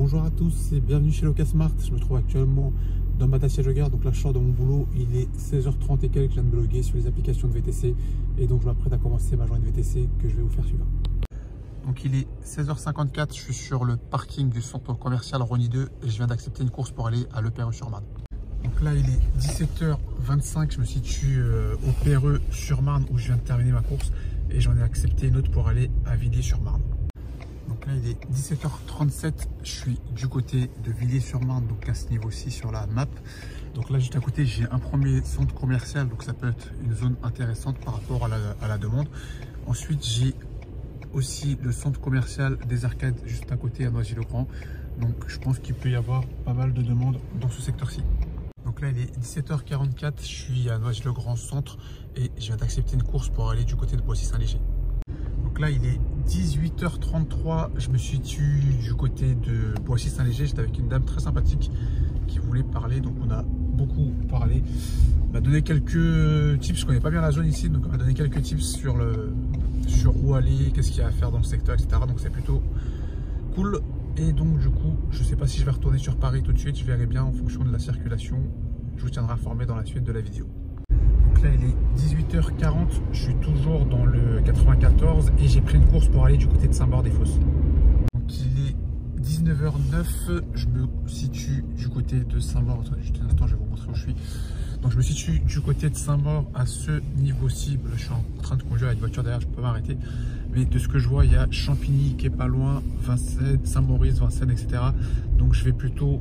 Bonjour à tous et bienvenue chez Loca Smart. Je me trouve actuellement dans ma Dacia Jogger. Donc là je sors de mon boulot, il est 16h30 et quelques, je viens de bloguer sur les applications de VTC et donc je m'apprête à commencer ma journée de VTC que je vais vous faire suivre. Donc il est 16h54, je suis sur le parking du centre commercial Rosny 2 et je viens d'accepter une course pour aller à Le Perreux-sur-Marne. Donc là il est 17h25, je me situe au Perreux-sur-Marne où je viens de terminer ma course et j'en ai accepté une autre pour aller à Villiers-sur-Marne. Donc là il est 17h37, je suis du côté de Villiers-sur-Marne, donc à ce niveau-ci sur la map. Donc là juste à côté j'ai un premier centre commercial, donc ça peut être une zone intéressante par rapport à la demande. Ensuite j'ai aussi le centre commercial des Arcades juste à côté à Noisy-le-Grand. Donc je pense qu'il peut y avoir pas mal de demandes dans ce secteur-ci. Donc là il est 17h44, je suis à Noisy-le-Grand centre et je viens d'accepter une course pour aller du côté de Boissy-Saint-Léger. Donc là il est 18h33, je me situe du côté de Boissy-Saint-Léger. J'étais avec une dame très sympathique qui voulait parler, donc on a beaucoup parlé. On m'a donné quelques tips, je connais pas bien la zone ici, donc on m'a donné quelques tips sur où aller, qu'est-ce qu'il y a à faire dans le secteur, etc. Donc c'est plutôt cool. Et donc du coup, je sais pas si je vais retourner sur Paris tout de suite, je verrai bien en fonction de la circulation. Je vous tiendrai informé dans la suite de la vidéo. Donc là il est 18h40, je suis toujours dans le 94 et j'ai pris une course pour aller du côté de Saint-Maur-des-Fosses. Donc il est 19h09, je me situe du côté de Saint-Maur. Attendez juste un instant, je vais vous montrer où je suis. Donc je me situe du côté de Saint-Maur à ce niveau-ci. Je suis en train de conduire avec une voiture derrière, je peux m'arrêter. Mais de ce que je vois, il y a Champigny qui est pas loin, Vincennes, Saint-Maurice, Vincennes, etc. Donc je vais plutôt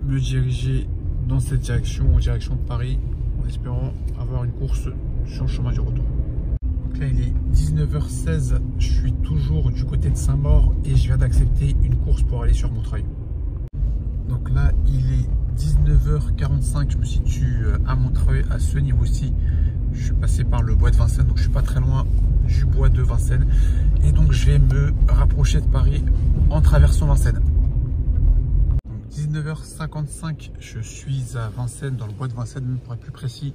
me diriger dans cette direction, en direction de Paris, en espérant avoir une course sur le chemin du retour. Donc là il est 19h16, je suis toujours du côté de Saint-Maur et je viens d'accepter une course pour aller sur Montreuil. Donc là il est 19h45, je me situe à Montreuil à ce niveau-ci. Je suis passé par le bois de Vincennes, donc je suis pas très loin du bois de Vincennes et donc je vais me rapprocher de Paris en traversant Vincennes. 19h55, je suis à Vincennes, dans le bois de Vincennes, même pour être plus précis,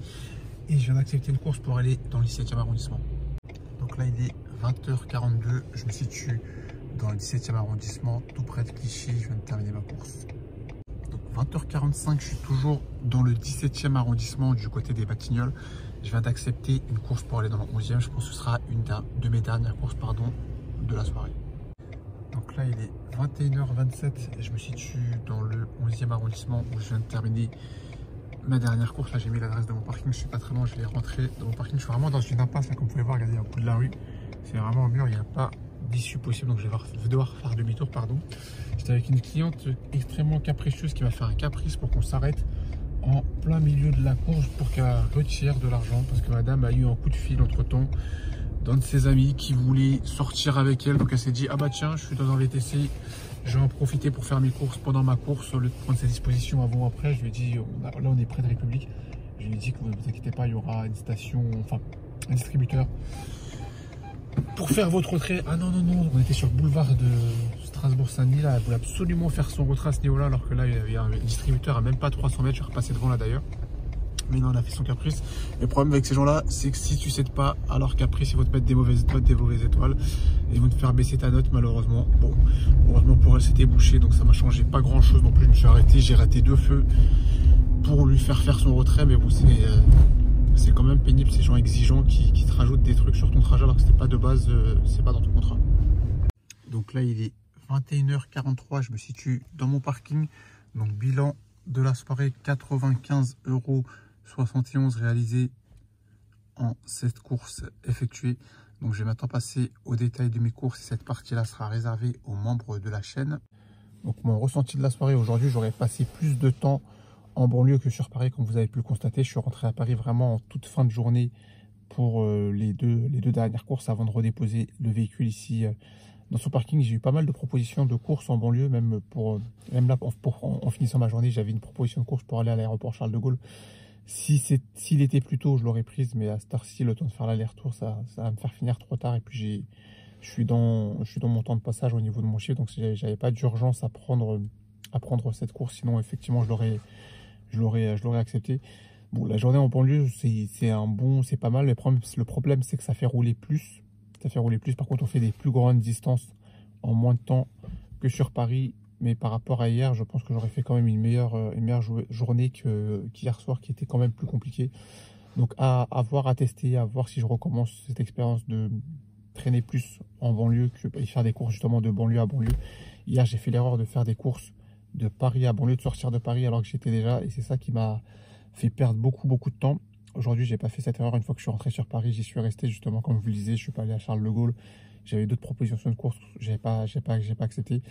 et je viens d'accepter une course pour aller dans le 17e arrondissement. Donc là, il est 20h42, je me situe dans le 17e arrondissement, tout près de Clichy, je viens de terminer ma course. Donc 20h45, je suis toujours dans le 17e arrondissement, du côté des Batignolles. Je viens d'accepter une course pour aller dans le 11e, je pense que ce sera une de mes dernières courses de la soirée. Donc là il est 21h27 et je me situe dans le 11e arrondissement où je viens de terminer ma dernière course. Là j'ai mis l'adresse de mon parking, je suis pas très loin, je vais rentrer dans mon parking. Je suis vraiment dans une impasse là, comme vous pouvez voir, regardez au bout de la rue. C'est vraiment au mur, il n'y a pas d'issue possible, donc je vais devoir faire demi-tour, pardon. J'étais avec une cliente extrêmement capricieuse qui m'a fait un caprice pour qu'on s'arrête en plein milieu de la course pour qu'elle retire de l'argent parce que madame a eu un coup de fil entre temps d'un de ses amis qui voulait sortir avec elle, donc elle s'est dit ah bah tiens, je suis dans un VTC, je vais en profiter pour faire mes courses pendant ma course au lieu de prendre ses dispositions avant ou après. Je lui ai dit là on est près de République, je lui ai dit que vous ne vous inquiétez pas, il y aura une station, enfin un distributeur pour faire votre retrait. Ah non, on était sur le boulevard de Strasbourg-Saint-Denis, là, elle voulait absolument faire son retrait à ce niveau-là, alors que là, il y a un distributeur à même pas 300 mètres, je vais repasser devant là d'ailleurs. Mais non, on a fait son caprice. Le problème avec ces gens-là, c'est que si tu cèdes pas à leur caprice, ils vont te mettre des mauvaises étoiles, et ils vont te faire baisser ta note malheureusement. Bon, heureusement pour elle, c'était bouché, donc ça m'a changé pas grand-chose non plus. Je me suis arrêté, j'ai raté 2 feux pour lui faire son retrait, mais bon, c'est quand même pénible ces gens exigeants qui te rajoutent des trucs sur ton trajet alors que c'était pas de base, c'est pas dans ton contrat. Donc là il est 21h43, je me situe dans mon parking. Donc bilan de la soirée, 95,71 € réalisé en cette course effectuée. Donc je vais maintenant passer au détail de mes courses et cette partie là sera réservée aux membres de la chaîne. Donc mon ressenti de la soirée aujourd'hui, j'aurais passé plus de temps en banlieue que sur Paris, comme vous avez pu le constater. Je suis rentré à Paris vraiment en toute fin de journée pour les deux dernières courses avant de redéposer le véhicule ici dans son parking. J'ai eu pas mal de propositions de courses en banlieue, même là en finissant ma journée, j'avais une proposition de course pour aller à l'aéroport Charles de Gaulle. S'il était plus tôt, je l'aurais prise, mais à cette heure-ci, le temps de faire l'aller-retour, ça va me faire finir trop tard. Et puis je suis dans mon temps de passage au niveau de mon chiffre, donc j'avais pas d'urgence à prendre cette course, sinon effectivement je l'aurais accepté. Bon, la journée en banlieue, c'est pas mal. Le problème, c'est que ça fait rouler plus. Par contre, on fait des plus grandes distances en moins de temps que sur Paris. Mais par rapport à hier, je pense que j'aurais fait quand même une meilleure journée qu'hier soir, qui était quand même plus compliquée. Donc à voir, à tester, à voir si je recommence cette expérience de traîner plus en banlieue que faire des courses justement de banlieue à banlieue. Hier, j'ai fait l'erreur de faire des courses de Paris à banlieue, de sortir de Paris alors que j'étais déjà, et c'est ça qui m'a fait perdre beaucoup de temps. Aujourd'hui, j'ai pas fait cette erreur. Une fois que je suis rentré sur Paris, j'y suis resté justement, comme je vous le disais. Je suis pas allé à Charles de Gaulle. J'avais d'autres propositions de courses, j'ai pas accepté.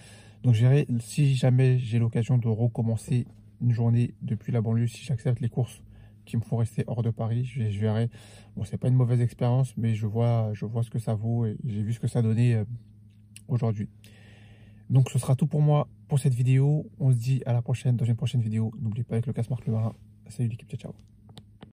Donc, si jamais j'ai l'occasion de recommencer une journée depuis la banlieue, si j'accepte les courses qui me font rester hors de Paris, je verrai. Bon, c'est pas une mauvaise expérience, mais je vois ce que ça vaut et j'ai vu ce que ça donnait aujourd'hui. Donc, ce sera tout pour moi pour cette vidéo. On se dit à la prochaine, dans une prochaine vidéo. N'oubliez pas avec le casse-marque le marin. Salut l'équipe, ciao ciao.